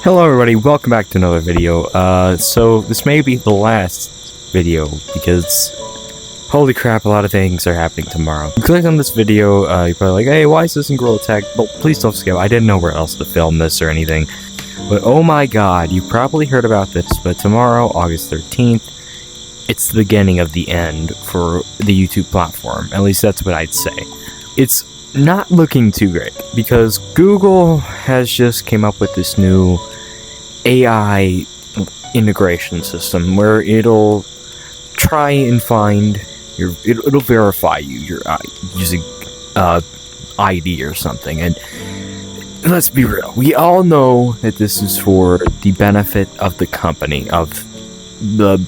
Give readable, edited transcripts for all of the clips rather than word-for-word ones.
Hello everybody, welcome back to another video. So this may be the last video because holy crap, a lot of things are happening tomorrow. You click on this video, you're probably like, hey, why is this in Gorilla Tag? Well, please don't skip. I didn't know where else to film this or anything. But oh my god, you probably heard about this, but tomorrow, August 13th, it's the beginning of the end for the YouTube platform. At least that's what I'd say. It's not looking too great because Google has just came up with this new AI integration system where it'll try and find your it'll verify your using ID or something. And let's be real, we all know that this is for the benefit of the company, of the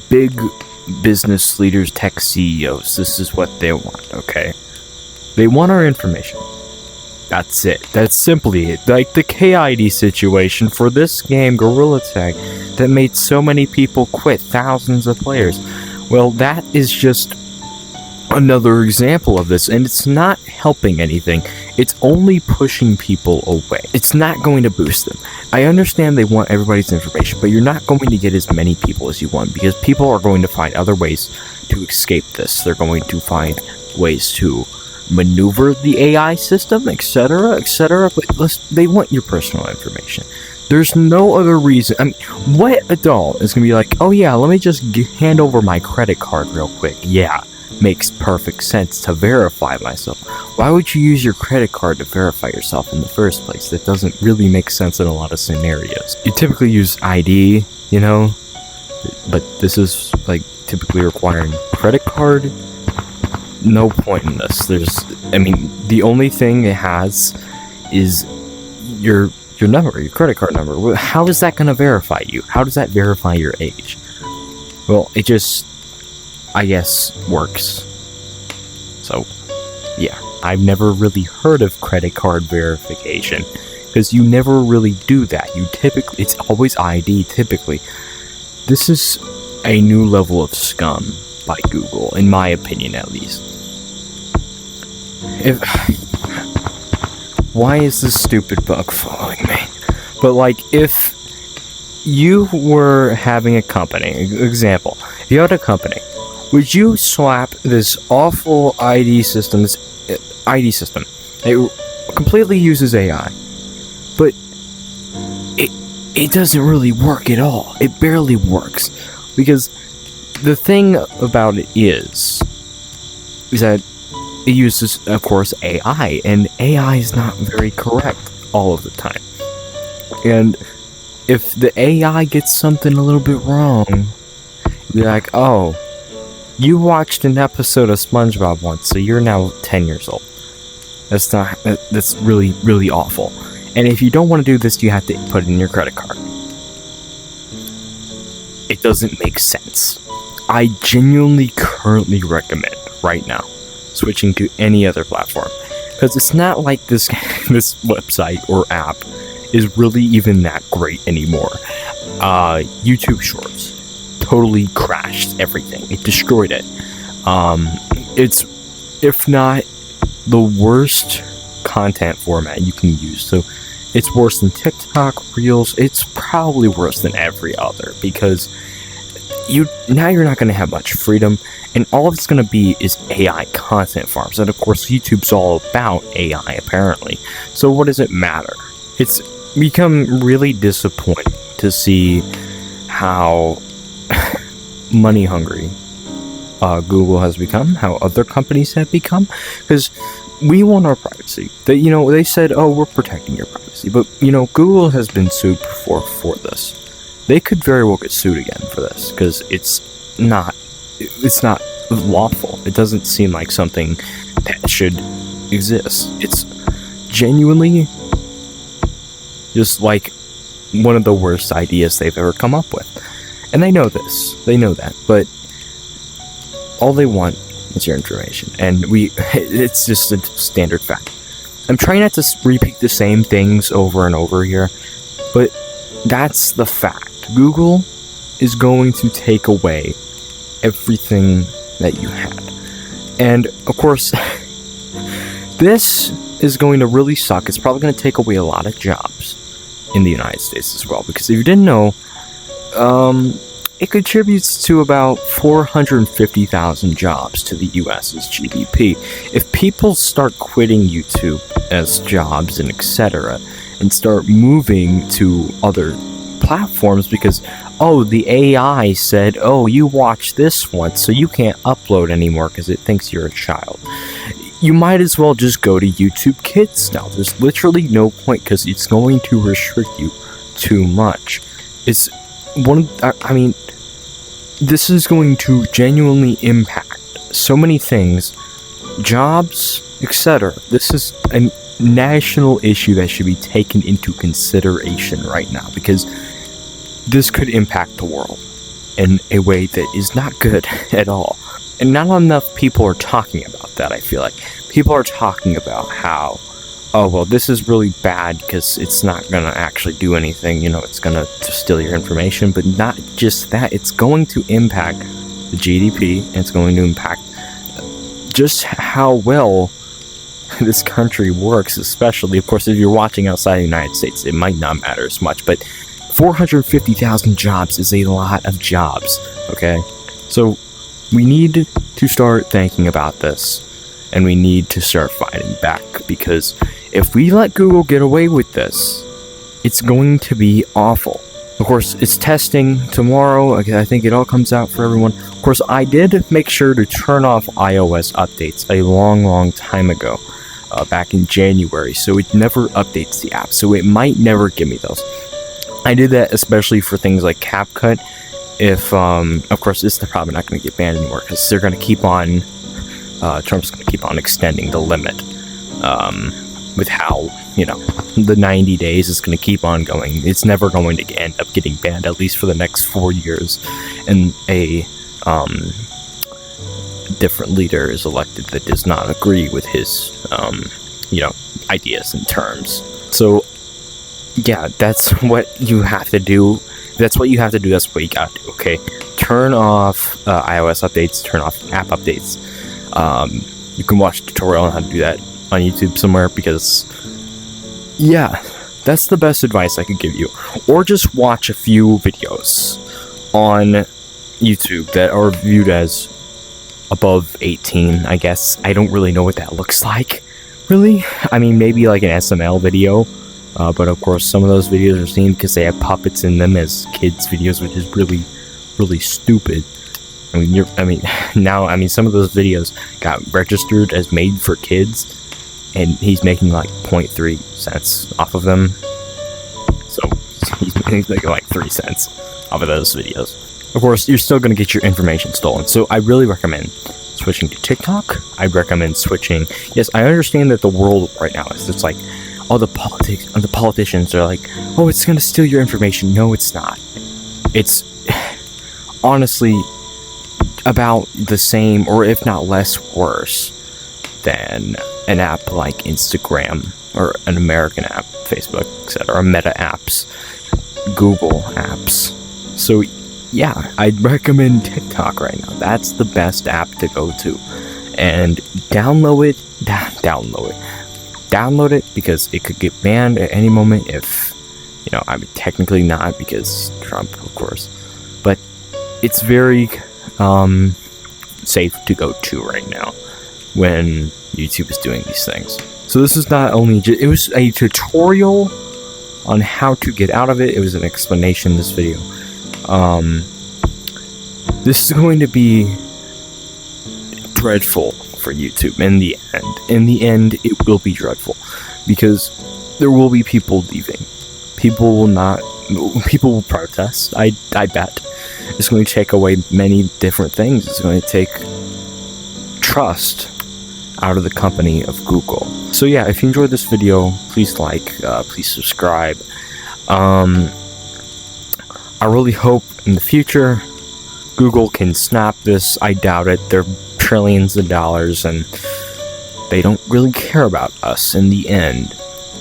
big business leaders, tech CEOs. This is what they want, okay? They want our information. That's it. That's simply it. Like the KID situation for this game, Gorilla Tag, that made so many people quit, thousands of players. Well, that is just another example of this, and it's not helping anything. It's only pushing people away. It's not going to boost them. I understand they want everybody's information, but you're not going to get as many people as you want because people are going to find other ways to escape this. They're going to find ways to maneuver the AI system, etc., etc. But they want your personal information. There's no other reason. I mean, what adult is gonna be like, oh yeah, let me just hand over my credit card real quick? Yeah, makes perfect sense to verify myself. Why would you use your credit card to verify yourself in the first place? That doesn't really make sense in a lot of scenarios. You typically use ID, you know, but this is like typically requiring credit card. No point in this. I mean, the only thing it has is your number, your credit card number. How is that going to verify you? How does that verify your age? Well, it just, I guess, works. So, yeah, I've never really heard of credit card verification because you never really do that. It's always ID, typically. This is a new level of scum by Google, in my opinion at least. Why is this stupid bug following me? But like, if you were having a company, example, if you had a company, would you slap this awful ID system, it completely uses AI, but it doesn't really work at all. It barely works, because the thing about it is that it uses, of course, AI, and AI is not very correct all of the time. And if the AI gets something a little bit wrong, you're like, oh, you watched an episode of SpongeBob once, so you're now 10 years old. That's really, really awful. And if you don't want to do this, you have to put it in your credit card. It doesn't make sense. I genuinely currently recommend, right now, switching to any other platform, because it's not like this website or app is really even that great anymore. YouTube Shorts totally crashed everything. It destroyed it. It's, if not the worst content format you can use, so it's worse than TikTok, Reels. It's probably worse than every other, because now you're not going to have much freedom, and all it's going to be is AI content farms. And of course, YouTube's all about AI, apparently. So what does it matter? It's become really disappointing to see how money hungry Google has become, how other companies have become, because we want our privacy. They said, oh, we're protecting your privacy, but Google has been sued before for this. They could very well get sued again for this, because it's not lawful. It doesn't seem like something that should exist. It's genuinely just like one of the worst ideas they've ever come up with. And they know this. They know that. But all they want is your information. And it's just a standard fact. I'm trying not to repeat the same things over and over here, but that's the fact. Google is going to take away everything that you had. And of course, this is going to really suck. It's probably going to take away a lot of jobs. in the United States as well. Because if you didn't know, it contributes to about 450,000 jobs to the US's GDP. If people start quitting YouTube as jobs and etc., and start moving to other platforms because, oh, the AI said, oh, you watched this once, so you can't upload anymore because it thinks you're a child. You might as well just go to YouTube Kids now. There's literally no point because it's going to restrict you too much. It's I mean, this is going to genuinely impact so many things, jobs, etc. This is a national issue that should be taken into consideration right now, because this could impact the world in a way that is not good at all. And not enough people are talking about that, I feel like. People are talking about how, oh, well, this is really bad because it's not going to actually do anything, you know, it's going to steal your information, but not just that, it's going to impact the GDP, and it's going to impact just how well this country works, especially, of course, if you're watching outside the United States, it might not matter as much, but 450,000 jobs is a lot of jobs, okay? So we need to start thinking about this, and we need to start fighting back, because if we let Google get away with this, it's going to be awful. Of course, it's testing tomorrow. I think it all comes out for everyone. Of course, I did make sure to turn off iOS updates a long time ago, back in January, so it never updates the app, so it might never give me those. I did that especially for things like CapCut. If, of course, it's probably not going to get banned anymore, because they're going to keep on, Trump's going to keep on extending the limit, with how, you know, the 90 days is going to keep on going. It's never going to end up getting banned, at least for the next 4 years, and a, different leader is elected that does not agree with his, you know, ideas and terms. So, yeah, that's what you have to do. That's what you have to do. That's what you gotta do, okay? Turn off iOS updates, turn off app updates. You can watch a tutorial on how to do that on YouTube somewhere, because, yeah, that's the best advice I could give you. Or just watch a few videos on YouTube that are viewed as above 18, I guess. I don't really know what that looks like, really. I mean, maybe like an SML video. But of course, some of those videos are seen because they have puppets in them as kids' videos, which is really stupid. I mean, now, some of those videos got registered as made for kids, and he's making like 0.3 cents off of them. So he's making like 3 cents off of those videos. Of course, you're still going to get your information stolen. So I really recommend switching to TikTok. I recommend switching. Yes, I understand that the world right now is just like, all the politicians are like, oh, it's going to steal your information. No, it's not. It's honestly about the same, or if not less worse, than an app like Instagram, or an American app, Facebook, etc., or Meta apps, Google apps. So, yeah, I'd recommend TikTok right now. That's the best app to go to. And download it, because it could get banned at any moment if, you know, I mean, technically not, because Trump, of course, but it's very safe to go to right now when YouTube is doing these things. So this is not only it was a tutorial on how to get out of it. It was an explanation, this video. This is going to be dreadful for YouTube in the end. In the end, it will be dreadful, because there will be people leaving. People will protest. I bet. It's going to take away many different things. It's going to take trust out of the company of Google. So yeah, if you enjoyed this video, please like, please subscribe. I really hope in the future Google can snap this. I doubt it. They're trillions of dollars, and they don't really care about us in the end.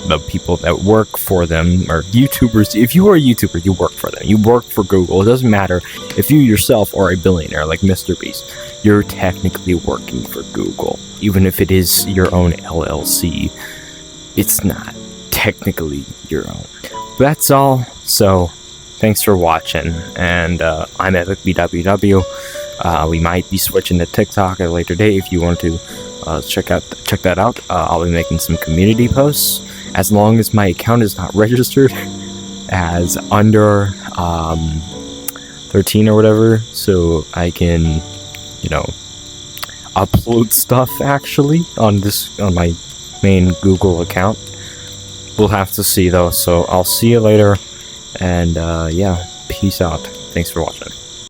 The people that work for them are YouTubers. If you are a YouTuber, you work for them. You work for Google. It doesn't matter if you yourself are a billionaire like Mr. Beast. You're technically working for Google. Even if it is your own LLC, it's not technically your own. that's all. So thanks for watching, and I'm EpicBWW. We might be switching to TikTok at a later date if you want to check that out. I'll be making some community posts as long as my account is not registered as under 13 or whatever, so I can, you know, upload stuff actually on my main Google account. We'll have to see though, so I'll see you later, and yeah, peace out. Thanks for watching.